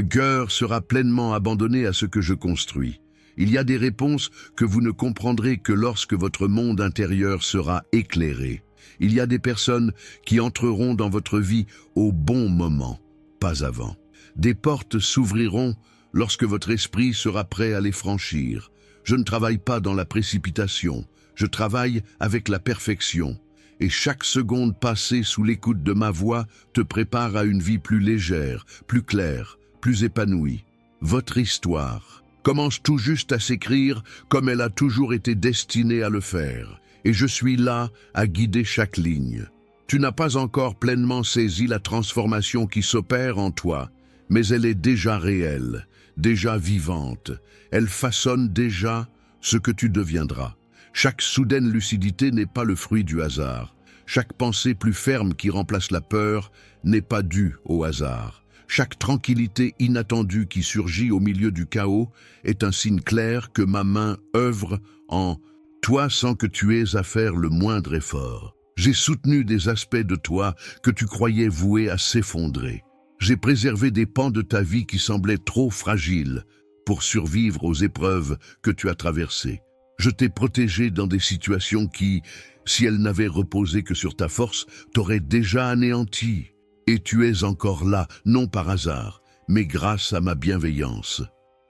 cœur sera pleinement abandonné à ce que je construis. Il y a des réponses que vous ne comprendrez que lorsque votre monde intérieur sera éclairé. Il y a des personnes qui entreront dans votre vie au bon moment, pas avant. Des portes s'ouvriront lorsque votre esprit sera prêt à les franchir. Je ne travaille pas dans la précipitation, je travaille avec la perfection. Et chaque seconde passée sous l'écoute de ma voix te prépare à une vie plus légère, plus claire, plus épanouie. Votre histoire commence tout juste à s'écrire comme elle a toujours été destinée à le faire. Et je suis là à guider chaque ligne. Tu n'as pas encore pleinement saisi la transformation qui s'opère en toi, mais elle est déjà réelle, déjà vivante. Elle façonne déjà ce que tu deviendras. Chaque soudaine lucidité n'est pas le fruit du hasard. Chaque pensée plus ferme qui remplace la peur n'est pas due au hasard. Chaque tranquillité inattendue qui surgit au milieu du chaos est un signe clair que ma main œuvre en toi sans que tu aies à faire le moindre effort. J'ai soutenu des aspects de toi que tu croyais voués à s'effondrer. J'ai préservé des pans de ta vie qui semblaient trop fragiles pour survivre aux épreuves que tu as traversées. Je t'ai protégé dans des situations qui, si elles n'avaient reposé que sur ta force, t'auraient déjà anéanti. Et tu es encore là, non par hasard, mais grâce à ma bienveillance.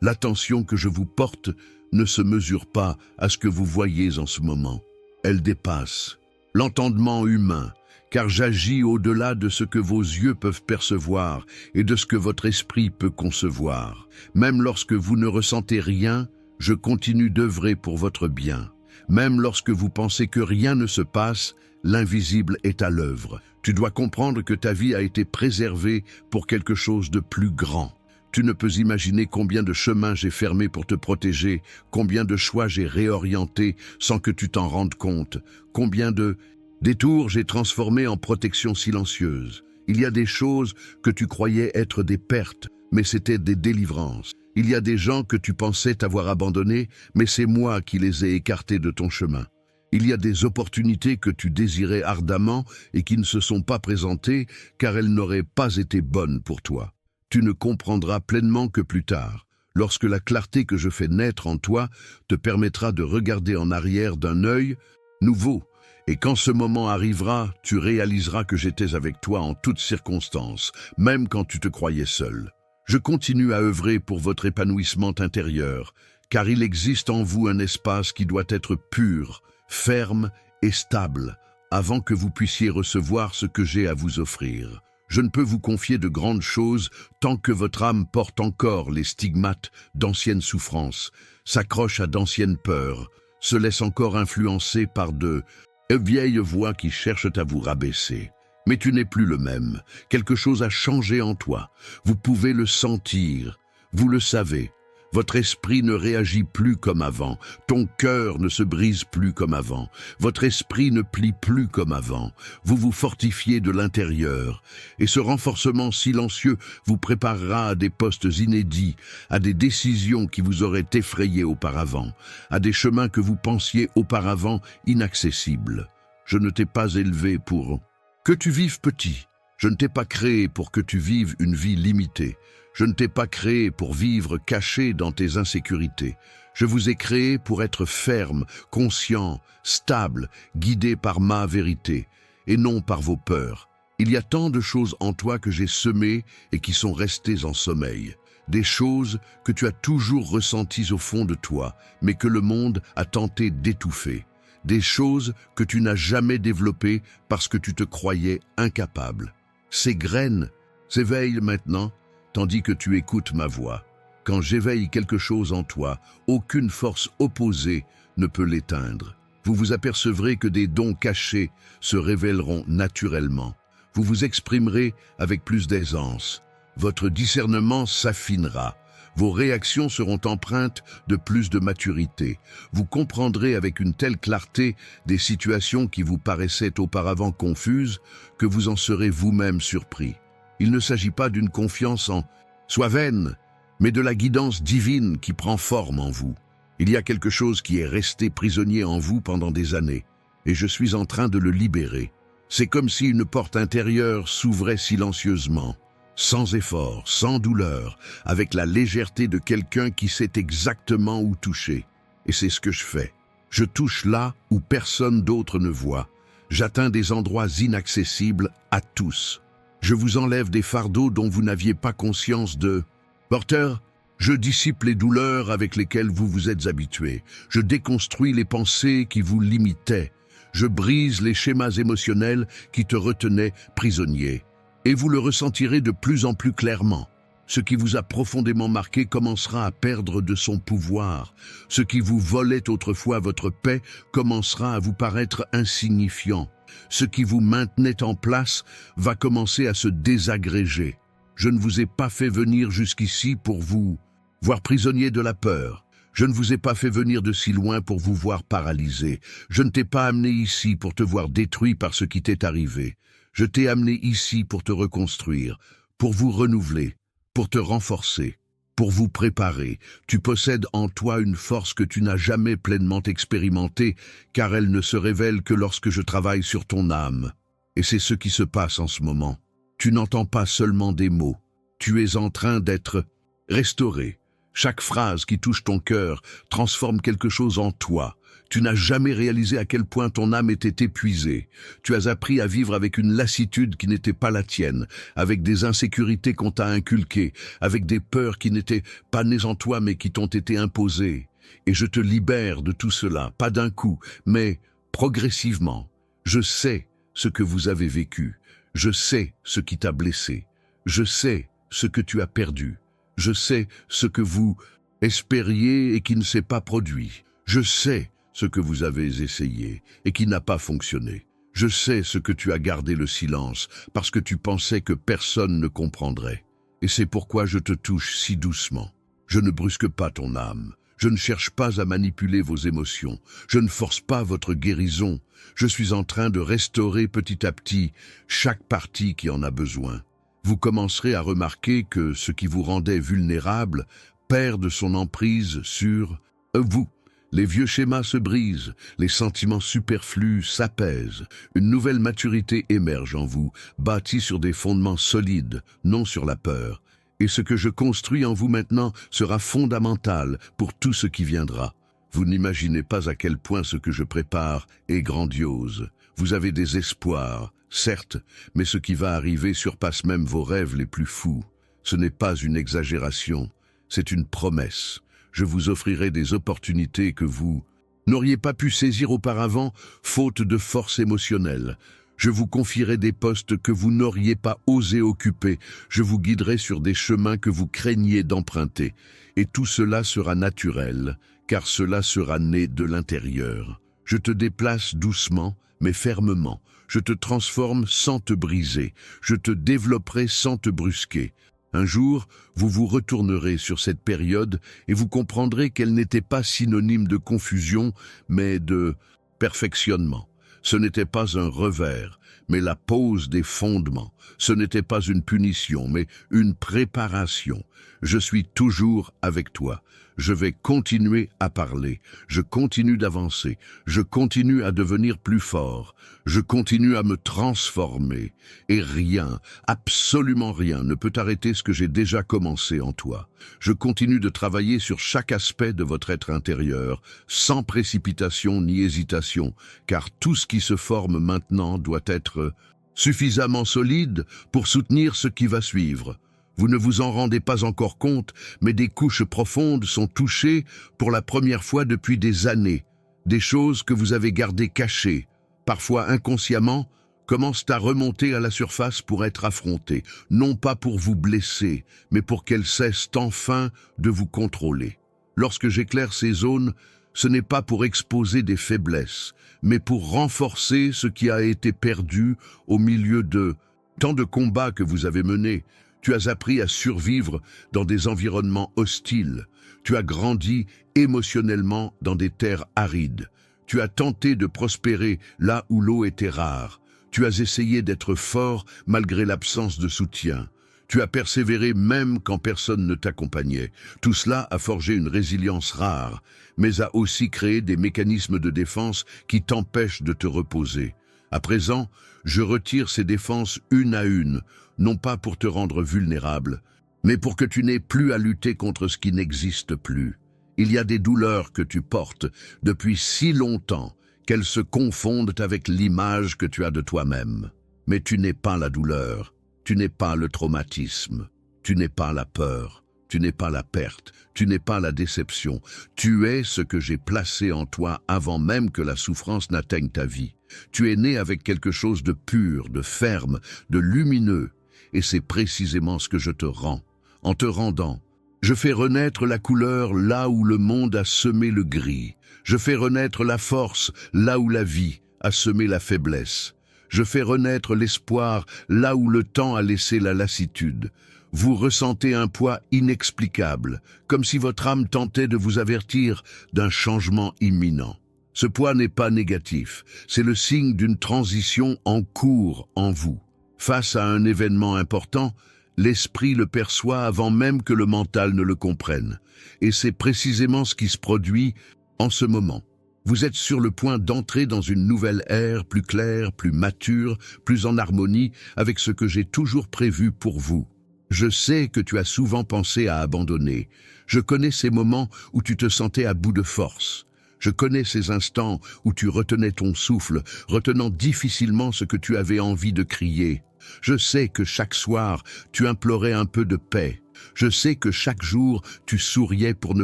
L'attention que je vous porte ne se mesure pas à ce que vous voyez en ce moment. Elle dépasse l'entendement humain, car j'agis au-delà de ce que vos yeux peuvent percevoir et de ce que votre esprit peut concevoir. Même lorsque vous ne ressentez rien, je continue d'œuvrer pour votre bien. Même lorsque vous pensez que rien ne se passe, l'invisible est à l'œuvre. Tu dois comprendre que ta vie a été préservée pour quelque chose de plus grand. Tu ne peux imaginer combien de chemins j'ai fermés pour te protéger, combien de choix j'ai réorientés sans que tu t'en rendes compte, combien de détours j'ai transformés en protection silencieuse. Il y a des choses que tu croyais être des pertes, mais c'était des délivrances. Il y a des gens que tu pensais avoir abandonnés, mais c'est moi qui les ai écartés de ton chemin. Il y a des opportunités que tu désirais ardemment et qui ne se sont pas présentées car elles n'auraient pas été bonnes pour toi. Tu ne comprendras pleinement que plus tard, lorsque la clarté que je fais naître en toi te permettra de regarder en arrière d'un œil nouveau. Et quand ce moment arrivera, tu réaliseras que j'étais avec toi en toutes circonstances, même quand tu te croyais seul. Je continue à œuvrer pour votre épanouissement intérieur, car il existe en vous un espace qui doit être pur, ferme et stable, avant que vous puissiez recevoir ce que j'ai à vous offrir. Je ne peux vous confier de grandes choses tant que votre âme porte encore les stigmates d'anciennes souffrances, s'accroche à d'anciennes peurs, se laisse encore influencer par de vieilles voix qui cherchent à vous rabaisser. Mais tu n'es plus le même. Quelque chose a changé en toi. Vous pouvez le sentir. Vous le savez. Votre esprit ne réagit plus comme avant. Ton cœur ne se brise plus comme avant. Votre esprit ne plie plus comme avant. Vous vous fortifiez de l'intérieur. Et ce renforcement silencieux vous préparera à des postes inédits, à des décisions qui vous auraient effrayé auparavant, à des chemins que vous pensiez auparavant inaccessibles. Je ne t'ai pas élevé pour que tu vives petit. Je ne t'ai pas créé pour que tu vives une vie limitée. Je ne t'ai pas créé pour vivre caché dans tes insécurités. Je vous ai créé pour être ferme, conscient, stable, guidé par ma vérité, et non par vos peurs. Il y a tant de choses en toi que j'ai semées et qui sont restées en sommeil. Des choses que tu as toujours ressenties au fond de toi, mais que le monde a tenté d'étouffer. Des choses que tu n'as jamais développées parce que tu te croyais incapable. Ces graines s'éveillent maintenant, tandis que tu écoutes ma voix. Quand j'éveille quelque chose en toi, aucune force opposée ne peut l'éteindre. Vous vous apercevrez que des dons cachés se révéleront naturellement. Vous vous exprimerez avec plus d'aisance. Votre discernement s'affinera. Vos réactions seront empreintes de plus de maturité. Vous comprendrez avec une telle clarté des situations qui vous paraissaient auparavant confuses que vous en serez vous-même surpris. Il ne s'agit pas d'une confiance en soi vaine, mais de la guidance divine qui prend forme en vous. Il y a quelque chose qui est resté prisonnier en vous pendant des années, et je suis en train de le libérer. C'est comme si une porte intérieure s'ouvrait silencieusement, sans effort, sans douleur, avec la légèreté de quelqu'un qui sait exactement où toucher. Et c'est ce que je fais. Je touche là où personne d'autre ne voit. J'atteins des endroits inaccessibles à tous. Je vous enlève des fardeaux dont vous n'aviez pas conscience de... Porteur, je dissipe les douleurs avec lesquelles vous vous êtes habitué. Je déconstruis les pensées qui vous limitaient. Je brise les schémas émotionnels qui te retenaient prisonnier. Et vous le ressentirez de plus en plus clairement. Ce qui vous a profondément marqué commencera à perdre de son pouvoir. Ce qui vous volait autrefois votre paix commencera à vous paraître insignifiant. Ce qui vous maintenait en place va commencer à se désagréger. Je ne vous ai pas fait venir jusqu'ici pour vous voir prisonnier de la peur. Je ne vous ai pas fait venir de si loin pour vous voir paralysé. Je ne t'ai pas amené ici pour te voir détruit par ce qui t'est arrivé. Je t'ai amené ici pour te reconstruire, pour vous renouveler, pour te renforcer, pour vous préparer. Tu possèdes en toi une force que tu n'as jamais pleinement expérimentée, car elle ne se révèle que lorsque je travaille sur ton âme. Et c'est ce qui se passe en ce moment. Tu n'entends pas seulement des mots. Tu es en train d'être restauré. Chaque phrase qui touche ton cœur transforme quelque chose en toi. Tu n'as jamais réalisé à quel point ton âme était épuisée. Tu as appris à vivre avec une lassitude qui n'était pas la tienne, avec des insécurités qu'on t'a inculquées, avec des peurs qui n'étaient pas nées en toi mais qui t'ont été imposées. Et je te libère de tout cela, pas d'un coup, mais progressivement. Je sais ce que vous avez vécu. Je sais ce qui t'a blessé. Je sais ce que tu as perdu. Je sais ce que vous espériez et qui ne s'est pas produit. Je sais ce que vous avez essayé et qui n'a pas fonctionné. Je sais ce que tu as gardé le silence parce que tu pensais que personne ne comprendrait. Et c'est pourquoi je te touche si doucement. Je ne brusque pas ton âme. Je ne cherche pas à manipuler vos émotions. Je ne force pas votre guérison. Je suis en train de restaurer petit à petit chaque partie qui en a besoin. Vous commencerez à remarquer que ce qui vous rendait vulnérable perd de son emprise sur vous. Les vieux schémas se brisent, les sentiments superflus s'apaisent. Une nouvelle maturité émerge en vous, bâtie sur des fondements solides, non sur la peur. Et ce que je construis en vous maintenant sera fondamental pour tout ce qui viendra. Vous n'imaginez pas à quel point ce que je prépare est grandiose. Vous avez des espoirs, certes, mais ce qui va arriver surpasse même vos rêves les plus fous. Ce n'est pas une exagération, c'est une promesse. Je vous offrirai des opportunités que vous n'auriez pas pu saisir auparavant, faute de force émotionnelle. Je vous confierai des postes que vous n'auriez pas osé occuper. Je vous guiderai sur des chemins que vous craigniez d'emprunter. Et tout cela sera naturel, car cela sera né de l'intérieur. Je te déplace doucement, mais fermement. Je te transforme sans te briser. Je te développerai sans te brusquer. Un jour, vous vous retournerez sur cette période et vous comprendrez qu'elle n'était pas synonyme de confusion, mais de perfectionnement. Ce n'était pas un revers, mais la pose des fondements. Ce n'était pas une punition, mais une préparation. Je suis toujours avec toi. Je vais continuer à parler. Je continue d'avancer. Je continue à devenir plus fort. Je continue à me transformer. Et rien, absolument rien, ne peut arrêter ce que j'ai déjà commencé en toi. Je continue de travailler sur chaque aspect de votre être intérieur, sans précipitation ni hésitation, car tout ce qui se forme maintenant doit être suffisamment solide pour soutenir ce qui va suivre. Vous ne vous en rendez pas encore compte, mais des couches profondes sont touchées pour la première fois depuis des années. Des choses que vous avez gardées cachées, parfois inconsciemment, commencent à remonter à la surface pour être affrontées, non pas pour vous blesser, mais pour qu'elles cessent enfin de vous contrôler. Lorsque j'éclaire ces zones, ce n'est pas pour exposer des faiblesses, mais pour renforcer ce qui a été perdu au milieu de tant de combats que vous avez menés. Tu as appris à survivre dans des environnements hostiles. Tu as grandi émotionnellement dans des terres arides. Tu as tenté de prospérer là où l'eau était rare. Tu as essayé d'être fort malgré l'absence de soutien. Tu as persévéré même quand personne ne t'accompagnait. Tout cela a forgé une résilience rare, mais a aussi créé des mécanismes de défense qui t'empêchent de te reposer. À présent, je retire ces défenses une à une, non pas pour te rendre vulnérable, mais pour que tu n'aies plus à lutter contre ce qui n'existe plus. Il y a des douleurs que tu portes depuis si longtemps qu'elles se confondent avec l'image que tu as de toi-même. Mais tu n'es pas la douleur, tu n'es pas le traumatisme, tu n'es pas la peur, tu n'es pas la perte, tu n'es pas la déception. Tu es ce que j'ai placé en toi avant même que la souffrance n'atteigne ta vie. Tu es né avec quelque chose de pur, de ferme, de lumineux, et c'est précisément ce que je te rends. En te rendant, je fais renaître la couleur là où le monde a semé le gris. Je fais renaître la force là où la vie a semé la faiblesse. Je fais renaître l'espoir là où le temps a laissé la lassitude. Vous ressentez un poids inexplicable, comme si votre âme tentait de vous avertir d'un changement imminent. Ce poids n'est pas négatif, c'est le signe d'une transition en cours en vous. Face à un événement important, l'esprit le perçoit avant même que le mental ne le comprenne. Et c'est précisément ce qui se produit en ce moment. Vous êtes sur le point d'entrer dans une nouvelle ère plus claire, plus mature, plus en harmonie avec ce que j'ai toujours prévu pour vous. Je sais que tu as souvent pensé à abandonner. Je connais ces moments où tu te sentais à bout de force. Je connais ces instants où tu retenais ton souffle, retenant difficilement ce que tu avais envie de crier. Je sais que chaque soir, tu implorais un peu de paix. Je sais que chaque jour, tu souriais pour ne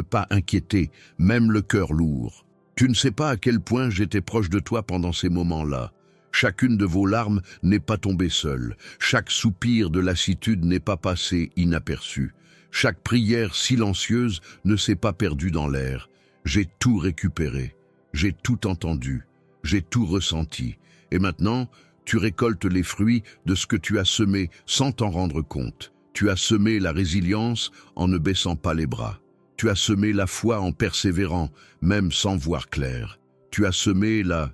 pas inquiéter, même le cœur lourd. Tu ne sais pas à quel point j'étais proche de toi pendant ces moments-là. Chacune de vos larmes n'est pas tombée seule. Chaque soupir de lassitude n'est pas passé inaperçu. Chaque prière silencieuse ne s'est pas perdue dans l'air. J'ai tout récupéré, j'ai tout entendu, j'ai tout ressenti. Et maintenant, tu récoltes les fruits de ce que tu as semé sans t'en rendre compte. Tu as semé la résilience en ne baissant pas les bras. Tu as semé la foi en persévérant, même sans voir clair. Tu as semé la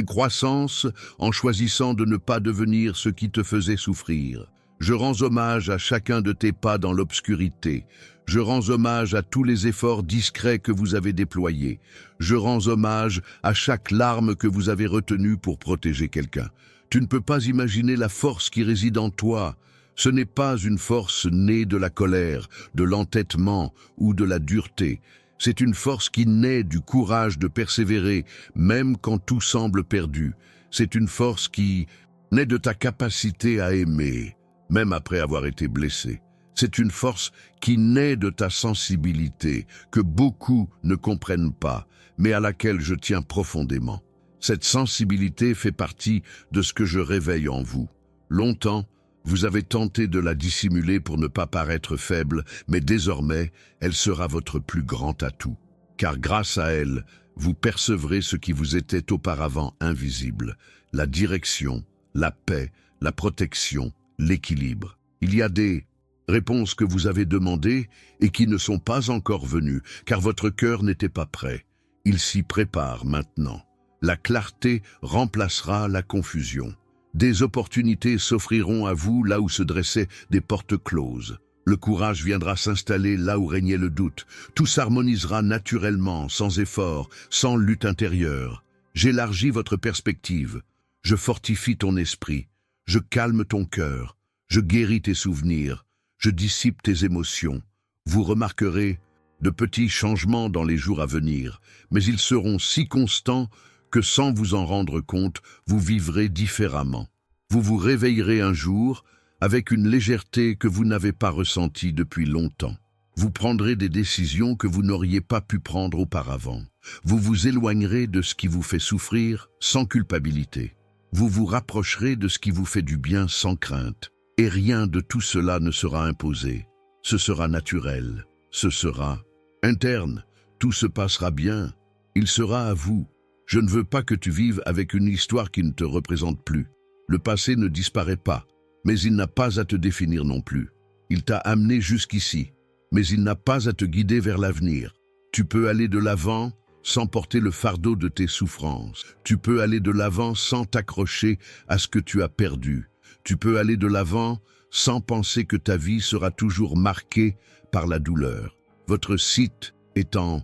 croissance en choisissant de ne pas devenir ce qui te faisait souffrir. Je rends hommage à chacun de tes pas dans l'obscurité. Je rends hommage à tous les efforts discrets que vous avez déployés. Je rends hommage à chaque larme que vous avez retenue pour protéger quelqu'un. Tu ne peux pas imaginer la force qui réside en toi. Ce n'est pas une force née de la colère, de l'entêtement ou de la dureté. C'est une force qui naît du courage de persévérer, même quand tout semble perdu. C'est une force qui naît de ta capacité à aimer, même après avoir été blessé. C'est une force qui naît de ta sensibilité, que beaucoup ne comprennent pas, mais à laquelle je tiens profondément. Cette sensibilité fait partie de ce que je réveille en vous. Longtemps, vous avez tenté de la dissimuler pour ne pas paraître faible, mais désormais, elle sera votre plus grand atout. Car grâce à elle, vous percevrez ce qui vous était auparavant invisible, la direction, la paix, la protection, l'équilibre. Il y a des réponses que vous avez demandées et qui ne sont pas encore venues, car votre cœur n'était pas prêt. Il s'y prépare maintenant. La clarté remplacera la confusion. Des opportunités s'offriront à vous là où se dressaient des portes closes. Le courage viendra s'installer là où régnait le doute. Tout s'harmonisera naturellement, sans effort, sans lutte intérieure. J'élargis votre perspective. Je fortifie ton esprit. Je calme ton cœur. Je guéris tes souvenirs. Je dissipe tes émotions. Vous remarquerez de petits changements dans les jours à venir, mais ils seront si constants que sans vous en rendre compte, vous vivrez différemment. Vous vous réveillerez un jour avec une légèreté que vous n'avez pas ressentie depuis longtemps. Vous prendrez des décisions que vous n'auriez pas pu prendre auparavant. Vous vous éloignerez de ce qui vous fait souffrir sans culpabilité. Vous vous rapprocherez de ce qui vous fait du bien sans crainte. Et rien de tout cela ne sera imposé. Ce sera naturel. Ce sera interne. Tout se passera bien. Il sera à vous. Je ne veux pas que tu vives avec une histoire qui ne te représente plus. Le passé ne disparaît pas, mais il n'a pas à te définir non plus. Il t'a amené jusqu'ici, mais il n'a pas à te guider vers l'avenir. Tu peux aller de l'avant sans porter le fardeau de tes souffrances. Tu peux aller de l'avant sans t'accrocher à ce que tu as perdu. Tu peux aller de l'avant sans penser que ta vie sera toujours marquée par la douleur. Votre site est en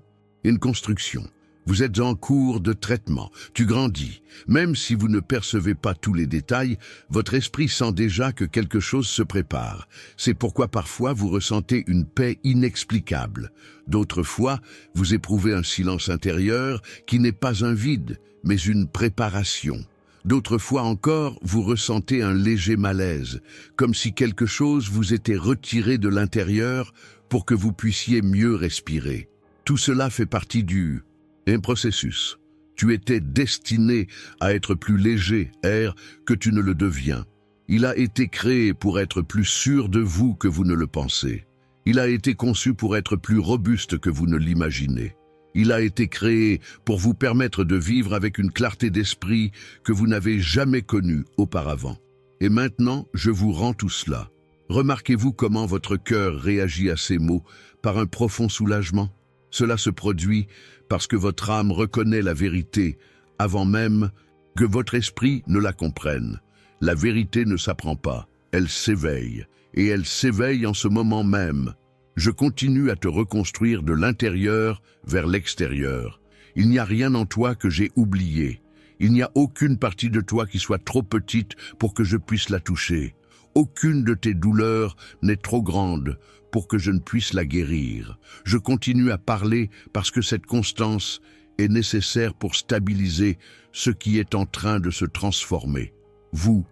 construction. Vous êtes en cours de traitement. Tu grandis. Même si vous ne percevez pas tous les détails, votre esprit sent déjà que quelque chose se prépare. C'est pourquoi parfois vous ressentez une paix inexplicable. D'autres fois, vous éprouvez un silence intérieur qui n'est pas un vide, mais une préparation. D'autres fois encore, vous ressentez un léger malaise, comme si quelque chose vous était retiré de l'intérieur pour que vous puissiez mieux respirer. Tout cela fait partie un processus. Tu étais destiné à être plus léger, que tu ne le deviens. Il a été créé pour être plus sûr de vous que vous ne le pensez. Il a été conçu pour être plus robuste que vous ne l'imaginez. Il a été créé pour vous permettre de vivre avec une clarté d'esprit que vous n'avez jamais connue auparavant. Et maintenant, je vous rends tout cela. Remarquez-vous comment votre cœur réagit à ces mots par un profond soulagement? Cela se produit parce que votre âme reconnaît la vérité avant même que votre esprit ne la comprenne. La vérité ne s'apprend pas, elle s'éveille, et elle s'éveille en ce moment même. Je continue à te reconstruire de l'intérieur vers l'extérieur. Il n'y a rien en toi que j'ai oublié. Il n'y a aucune partie de toi qui soit trop petite pour que je puisse la toucher. Aucune de tes douleurs n'est trop grande pour que je ne puisse la guérir. Je continue à parler parce que cette constance est nécessaire pour stabiliser ce qui est en train de se transformer. Vous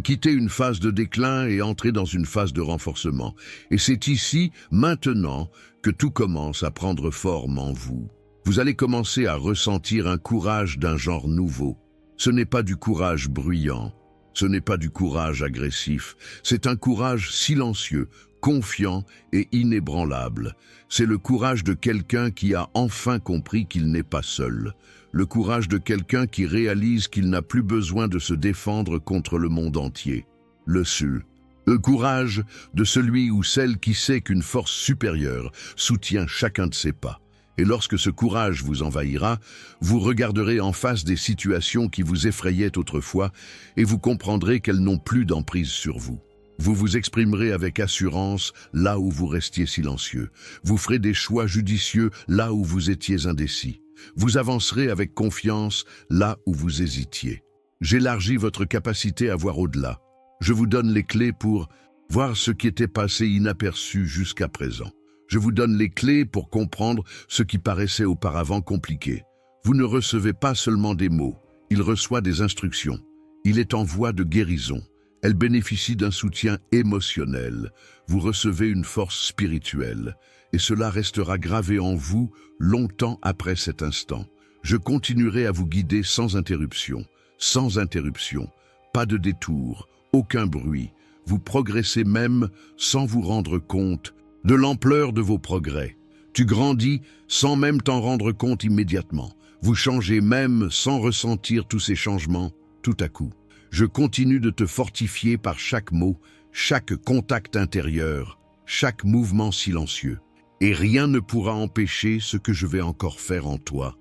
quittez une phase de déclin et entrez dans une phase de renforcement. Et c'est ici, maintenant, que tout commence à prendre forme en vous. Vous allez commencer à ressentir un courage d'un genre nouveau. Ce n'est pas du courage bruyant. Ce n'est pas du courage agressif, c'est un courage silencieux, confiant et inébranlable. C'est le courage de quelqu'un qui a enfin compris qu'il n'est pas seul. Le courage de quelqu'un qui réalise qu'il n'a plus besoin de se défendre contre le monde entier. Le courage de celui ou celle qui sait qu'une force supérieure soutient chacun de ses pas. Et lorsque ce courage vous envahira, vous regarderez en face des situations qui vous effrayaient autrefois et vous comprendrez qu'elles n'ont plus d'emprise sur vous. Vous vous exprimerez avec assurance là où vous restiez silencieux. Vous ferez des choix judicieux là où vous étiez indécis. Vous avancerez avec confiance là où vous hésitiez. J'élargis votre capacité à voir au-delà. Je vous donne les clés pour voir ce qui était passé inaperçu jusqu'à présent. Je vous donne les clés pour comprendre ce qui paraissait auparavant compliqué. Vous ne recevez pas seulement des mots, il reçoit des instructions. Il est en voie de guérison. Elle bénéficie d'un soutien émotionnel. Vous recevez une force spirituelle. Et cela restera gravé en vous longtemps après cet instant. Je continuerai à vous guider sans interruption. Sans interruption. Pas de détour, aucun bruit. Vous progressez même sans vous rendre compte de l'ampleur de vos progrès. Tu grandis sans même t'en rendre compte immédiatement. Vous changez même sans ressentir tous ces changements tout à coup. Je continue de te fortifier par chaque mot, chaque contact intérieur, chaque mouvement silencieux. Et rien ne pourra empêcher ce que je vais encore faire en toi.